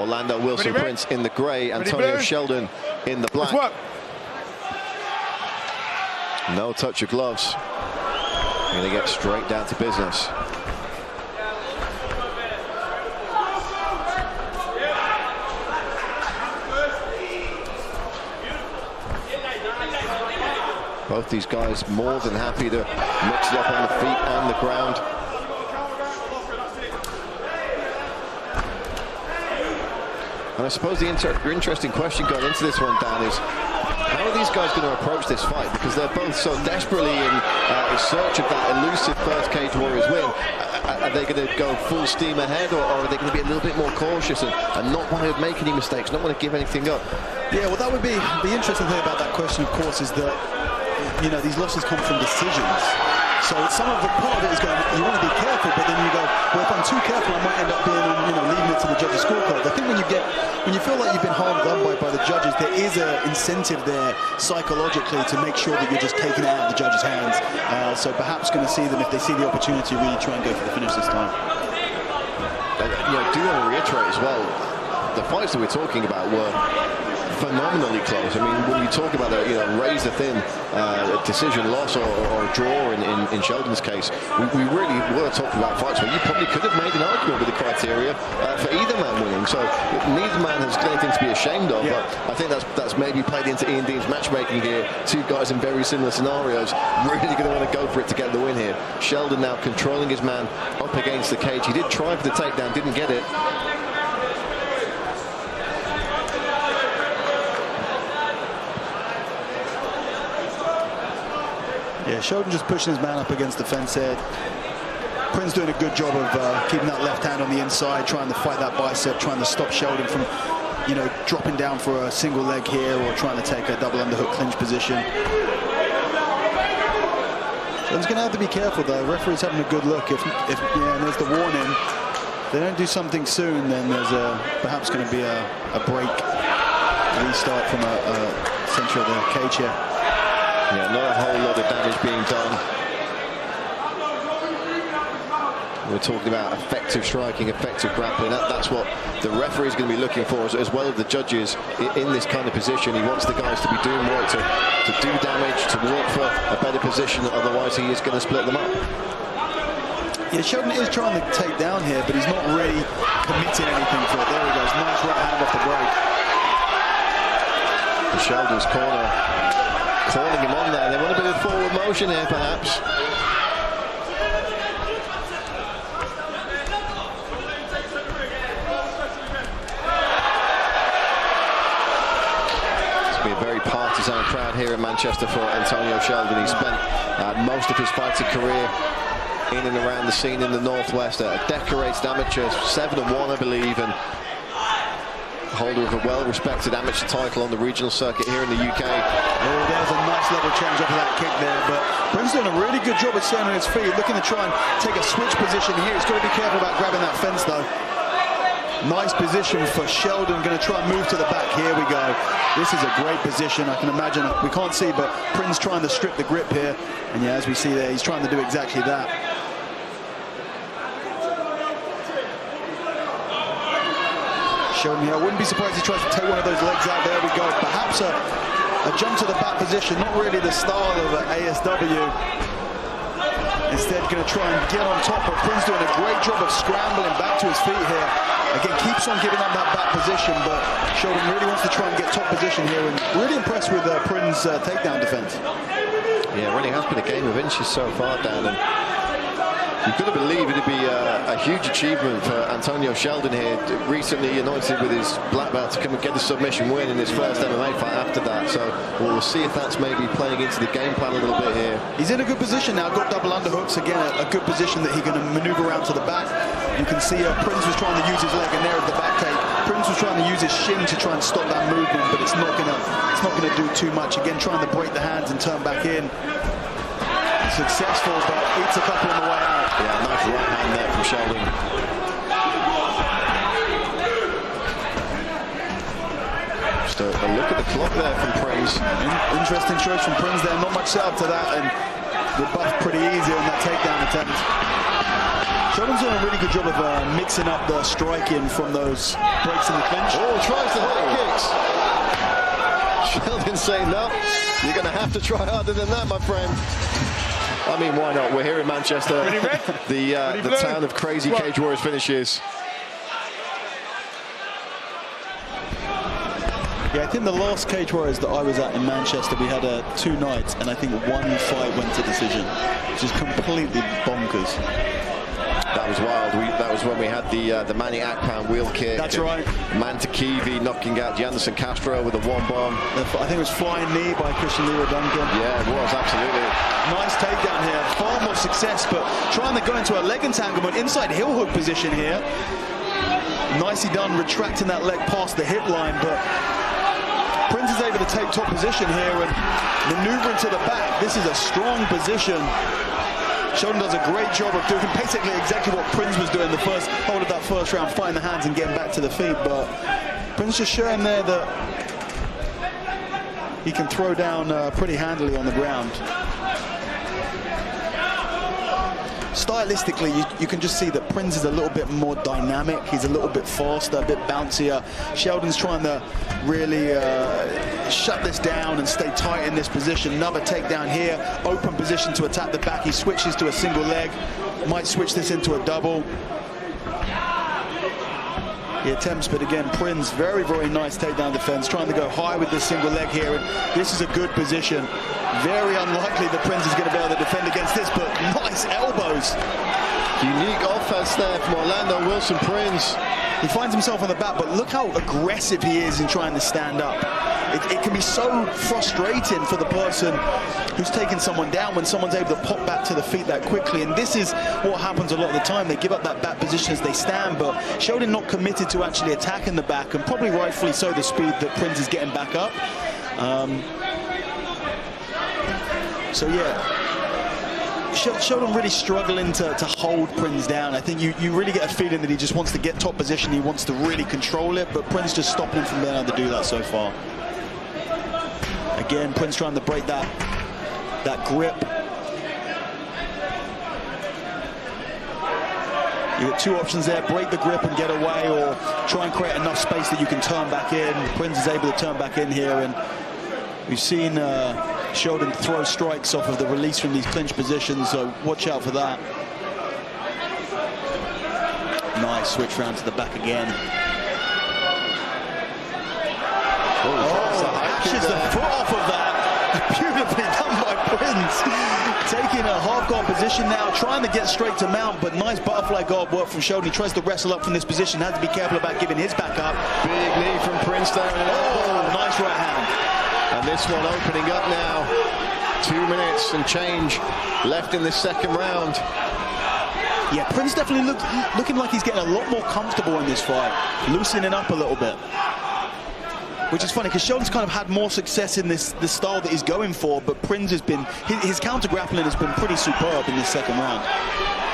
Orlando Wilson Prins in the grey, Antonio Sheldon in the black. No touch of gloves. Going to get straight down to business. Both these guys more than happy to mix it up on the feet and the ground. And I suppose the interesting question going into this one, Dan, is how are these guys going to approach this fight? Because they're both so desperately in search of that elusive first Cage Warriors win. Are they going to go full steam ahead, or are they going to be a little bit more cautious and not want to make any mistakes, not want to give anything up? Yeah, well, that would be the interesting thing about that question, of course, is that, you know, these losses come from decisions. So some of the part of it is going, you want to be careful, but then you go, well, if I'm too careful, I might end up being, you know, leaving it to the judges' scorecard. I think when you feel like you've been harmed done by the judges, there is an incentive there psychologically to make sure that you're just taking it out of the judges' hands. So perhaps going to see them, if they see the opportunity, really try and go for the finish this time. You know, do want to reiterate as well, the fights that we're talking about were phenomenally close. I mean, when you talk about a razor-thin decision loss or a draw in Sheldon's case, we really were talking about fights where you probably could have made an argument with the criteria for either man winning. So neither man has anything to be ashamed of. Yeah. But I think that's maybe played into Ian Dean's matchmaking here. Two guys in very similar scenarios, really going to want to go for it to get the win here. Sheldon now controlling his man up against the cage. He did try for the takedown, didn't get it. Yeah, Sheldon just pushing his man up against the fence here. Prins doing a good job of keeping that left hand on the inside, trying to fight that bicep, trying to stop Sheldon from, you know, dropping down for a single leg here or trying to take a double underhook clinch position. Sheldon's going to have to be careful, though. The referee's having a good look. If yeah, and there's the warning. If they don't do something soon, then there's perhaps going to be a break, restart from a center of the cage here. Yeah, not a whole lot of damage being done. We're talking about effective striking, effective grappling. That's what the referee is going to be looking for, as well as the judges in this kind of position. He wants the guys to be doing work to do damage, to work for a better position. Otherwise, he is going to split them up. Yeah, Sheldon is trying to take down here, but he's not really committing anything for it. There he goes, nice right hand off the break. Sheldon's corner calling him on there. They want a bit of forward motion here, perhaps. It's going to be a very partisan crowd here in Manchester for Antonio Sheldon. He spent most of his fighting career in and around the scene in the Northwest. A decorated amateur, 7-1, I believe, and holder of a well-respected amateur title on the regional circuit here in the UK. Oh, there's a nice level change off of that kick there, but Prins doing a really good job of staying on his feet, looking to try and take a switch position here. He's got to be careful about grabbing that fence, though. Nice position for Sheldon, going to try and move to the back. Here we go. This is a great position. I can imagine, we can't see, but Prins trying to strip the grip here. And yeah, as we see there, he's trying to do exactly that. Sheldon here, I wouldn't be surprised if he tries to take one of those legs out. There we go. Perhaps a jump to the back position, not really the style of ASW. Instead, going to try and get on top, but Prins doing a great job of scrambling back to his feet here. Again, keeps on giving up that back position, but Sheldon really wants to try and get top position here, and really impressed with Prins' takedown defense. Yeah, it really has been a game of inches so far, Dan, and you've got to believe it'd be a huge achievement for Antonio Sheldon here, recently anointed with his black belt, to come and get the submission win in his first MMA fight after that. So we'll see if that's maybe playing into the game plan a little bit here. He's in a good position now, got double underhooks, again a good position that he can maneuver around to the back. You can see Prins was trying to use his leg, and there at the back take, Prins was trying to use his shin to try and stop that movement, but it's not gonna do too much. Again, trying to break the hands and turn back in. Successful, but eats a couple on the way out. Yeah, nice right hand there from Sheldon. Just a look at the clock there from Prins. Interesting choice from Prins there. Not much setup to that, and rebuffed pretty easy on that takedown attempt. Sheldon's doing a really good job of mixing up the striking from those breaks in the clinch. Oh, tries the leg kicks. Sheldon saying, no, you're going to have to try harder than that, my friend. I mean, why not? We're here in Manchester, the town of crazy Cage Warriors finishes. Yeah, I think the last Cage Warriors that I was at in Manchester, we had 2 nights, and I think 1 fight went to decision, which is completely bonkers. That was wild. That was when we had the Manny Akpan wheel kick. That's right. Mantekivi knocking out Janderson Castro with a 1-bomb. I think it was flying knee by Christian Leroy Duncan. Yeah, it was, absolutely. Nice takedown here. Far more success, but trying to go into a leg entanglement inside heel hook position here. Nicely done, retracting that leg past the hip line, but Prins is able to take top position here and maneuver into the back. This is a strong position. Sheldon does a great job of doing basically exactly what Prins was doing the first hold of that first round, fighting the hands and getting back to the feet. But Prins just showing there that he can throw down pretty handily on the ground. Stylistically, you can just see that Prins is a little bit more dynamic. He's a little bit faster, a bit bouncier. Sheldon's trying to really shut this down and stay tight in this position. Another takedown here, open position to attack the back. He switches to a single leg, might switch this into a double. He attempts, but again, Prins, very, very nice takedown defense, trying to go high with this single leg here, and this is a good position. Very unlikely that Prins is going to be able to defend against this, but nice elbows. Unique offense there from Orlando Wilson Prins. He finds himself on the back, but look how aggressive he is in trying to stand up. It can be so frustrating for the person who's taking someone down when someone's able to pop back to the feet that quickly, and this is what happens a lot of the time. They give up that back position as they stand, but Sheldon not committed to actually attacking the back, and probably rightfully so, the speed that Prins is getting back up. So yeah, Sheldon really struggling to hold Prins down. I think you really get a feeling that he just wants to get top position, he wants to really control it, but Prins just stopping him from being able to do that so far. Again, Prins trying to break that grip. You got 2 options there: break the grip and get away, or try and create enough space that you can turn back in. Prins is able to turn back in here, and we've seen Sheldon throw strikes off of the release from these clinch positions, so watch out for that. Nice switch round to the back again. Catches the foot off of that. Beautifully done by Prins. Taking a half guard position now, trying to get straight to mount, but nice butterfly guard work from Sheldon. He tries to wrestle up from this position, has to be careful about giving his back up. Big knee from Prins there. Oh, nice right hand. And this one opening up now. 2 minutes and change left in this second round. Yeah, Prins definitely looking like he's getting a lot more comfortable in this fight, loosening up a little bit. Which is funny, because Sheldon's kind of had more success in this style that he's going for, but Prins has been, his counter-grappling has been pretty superb in this second round.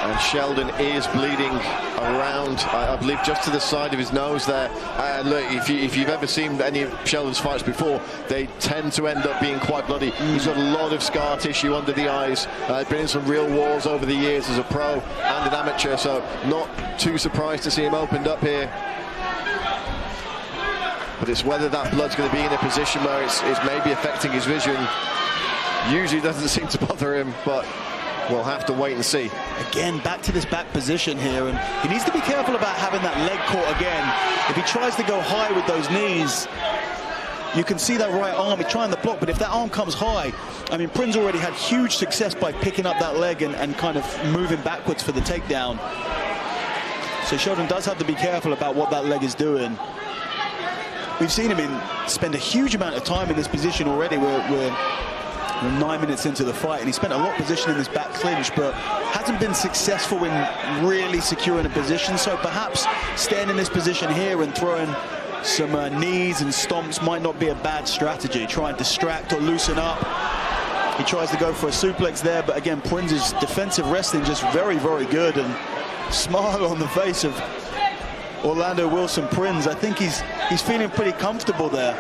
And Sheldon is bleeding around, I believe, just to the side of his nose there. And look, if you've ever seen any of Sheldon's fights before, they tend to end up being quite bloody. He's got a lot of scar tissue under the eyes. Been in some real wars over the years as a pro and an amateur, so not too surprised to see him opened up here. But it's whether that blood's going to be in a position where it's maybe affecting his vision. Usually doesn't seem to bother him, but we'll have to wait and see. Again, back to this back position here, and he needs to be careful about having that leg caught again. If he tries to go high with those knees, you can see that right arm, he's trying to block, but if that arm comes high, I mean, Prins already had huge success by picking up that leg and kind of moving backwards for the takedown. So Sheldon does have to be careful about what that leg is doing. We've seen him spend a huge amount of time in this position already. We're 9 minutes into the fight, and he spent a lot of position in this back clinch, but hasn't been successful in really securing a position. So perhaps staying in this position here and throwing some knees and stomps might not be a bad strategy. Try and distract or loosen up. He tries to go for a suplex there, but again, Prins' defensive wrestling just very, very good, and smile on the face of Orlando Wilson Prins. I think he's feeling pretty comfortable there.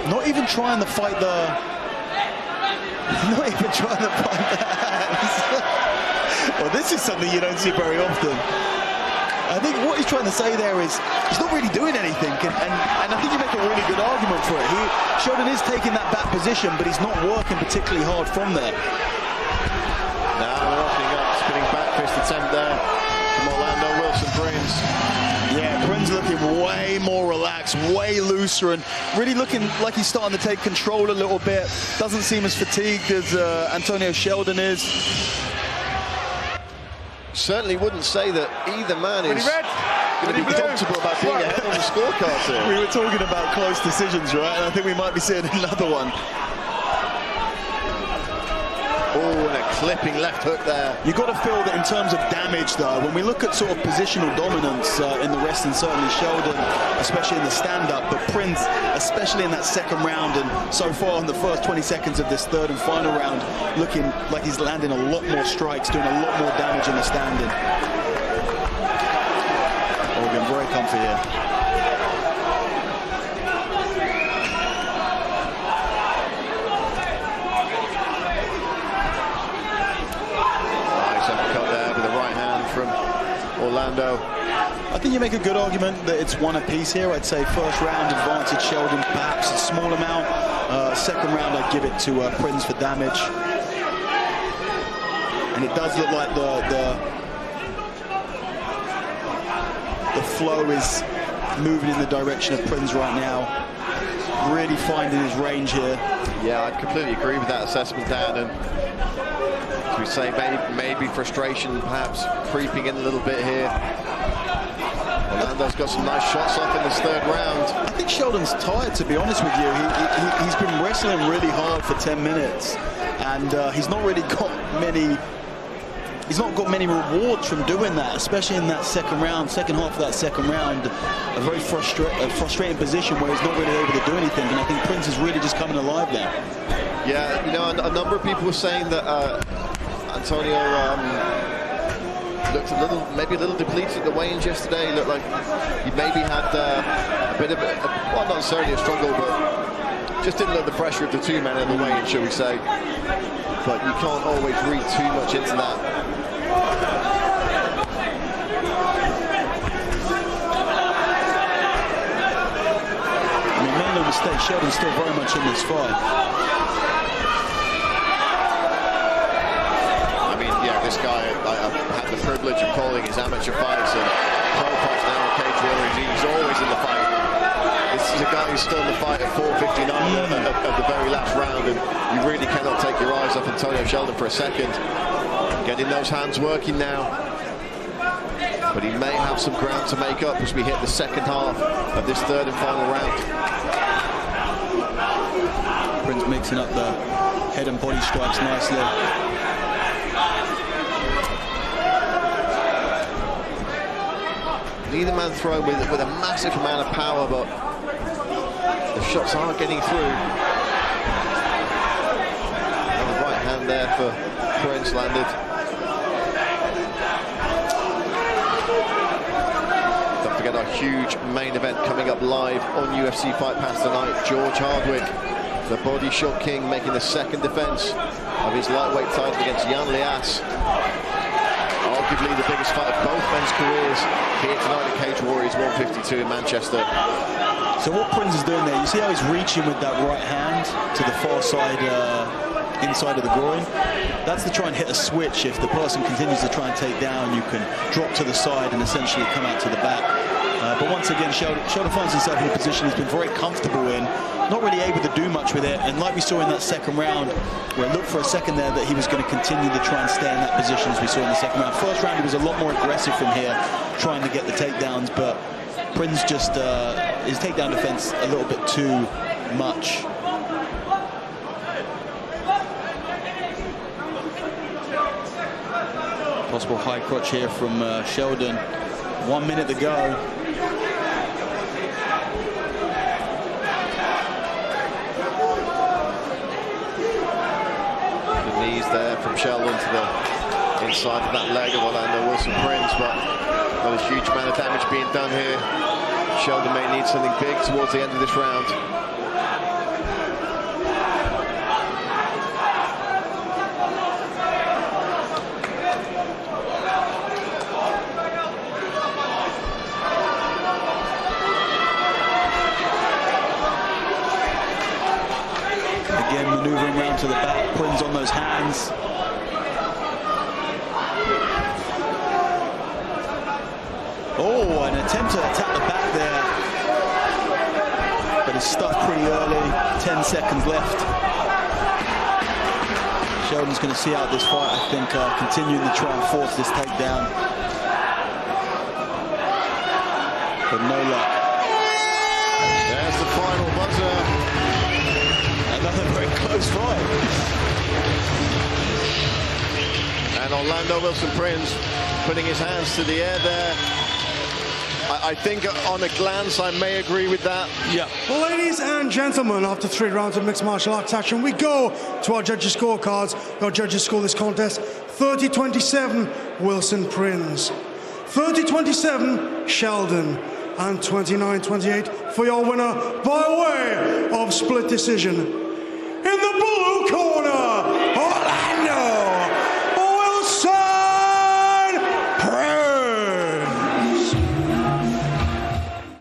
Not even trying to fight the hands. Well, this is something you don't see very often. I think what he's trying to say there is he's not really doing anything, and I think you make a really good argument for it. Sheldon is taking that back position, but he's not working particularly hard from there. Now we're opening up, spinning back fist attempt there from Orlando Wilson Prins. Yeah, Prins looking way more relaxed, way looser, and really looking like he's starting to take control a little bit. Doesn't seem as fatigued as Antonio Sheldon is. Certainly wouldn't say that either man is going to be comfortable about being ahead on the scorecards here. We were talking about close decisions, right? And I think we might be seeing another one. Oh, and a clipping left hook there. You've got to feel that in terms of damage, though, when we look at sort of positional dominance in the wrestling, certainly Sheldon, especially in the stand-up, but Prins, especially in that second round, and so far in the first 20 seconds of this third and final round, looking like he's landing a lot more strikes, doing a lot more damage in the standing. Morgan, very comfy here. Orlando. I think you make a good argument that it's one apiece here. I'd say first round advantage Sheldon, perhaps a small amount. Second round I'd give it to Prins for damage. And it does look like the flow is moving in the direction of Prins right now. Really finding his range here. Yeah, I'd completely agree with that assessment, Dan. And as we say, maybe frustration perhaps creeping in a little bit here. Orlando's got some nice shots off in this third round. I think Sheldon's tired, to be honest with you. He's been wrestling really hard for 10 minutes, and he's not really got many. He's not got many rewards from doing that, especially in that second half of that second round. A very frustrating position where he's not really able to do anything, and I think Prins is really just coming alive there. Yeah, you know, a number of people were saying that Antonio looked maybe a little depleted at the weigh-ins yesterday. He looked like he maybe had a bit of well, not necessarily a struggle, but just didn't let the pressure of the two men in the weigh-in, shall we say. But you can't always read too much into that. I mean, make no mistake, Sheldon's still very much in this fight. This guy, I've had the privilege of calling his amateur fights and pro fights now on Cage Warrior. He's always in the fight. This is a guy who's still in the fight at 4:59 at the very last round, and you really cannot take your eyes off Antonio Sheldon for a second. Getting those hands working now. But he may have some ground to make up as we hit the second half of this third and final round. Prins mixing up the head and body strikes nicely. Neither man throwing with a massive amount of power, but the shots are getting through. And the right hand there for Prins landed. Don't forget our huge main event coming up live on UFC Fight Pass tonight. George Hardwick, the Body Shot King, making the second defense of his lightweight title against Jan Lias. Arguably the biggest fight of both men's careers here tonight at Cage Warriors 152 in Manchester. So what Prins is doing there, you see how he's reaching with that right hand to the far side, inside of the groin? That's to try and hit a switch. If the person continues to try and take down, you can drop to the side and essentially come out to the back. But once again, Sheldon finds himself in a position he's been very comfortable in, not really able to do much with it. And like we saw in that second round, where it looked for a second there that he was going to continue to try and stay in that position as we saw in the second round. First round, he was a lot more aggressive from here, trying to get the takedowns, but Prins just, his takedown defense a little bit too much. Possible high crotch here from Sheldon. 1 minute to go. The knees there from Sheldon to the inside of that leg of Orlando Wilson Prins, but not a huge amount of damage being done here. Sheldon may need something big towards the end of this round. to the back, Prins on those hands. Oh, an attempt to attack the back there. But it's stuffed pretty early, 10 seconds left. Sheldon's going to see out this fight, I think, continuing to try and force this takedown. But no luck. There's the final buzzer. Another very close fight. And Orlando Wilson Prins putting his hands to the air there. I think on a glance I may agree with that. Yeah. Ladies and gentlemen, after 3 rounds of mixed martial arts action, we go to our judges' scorecards. Our judges score this contest 30-27 Wilson Prins, 30-27 Sheldon, and 29-28 for your winner by way of split decision. In the blue corner,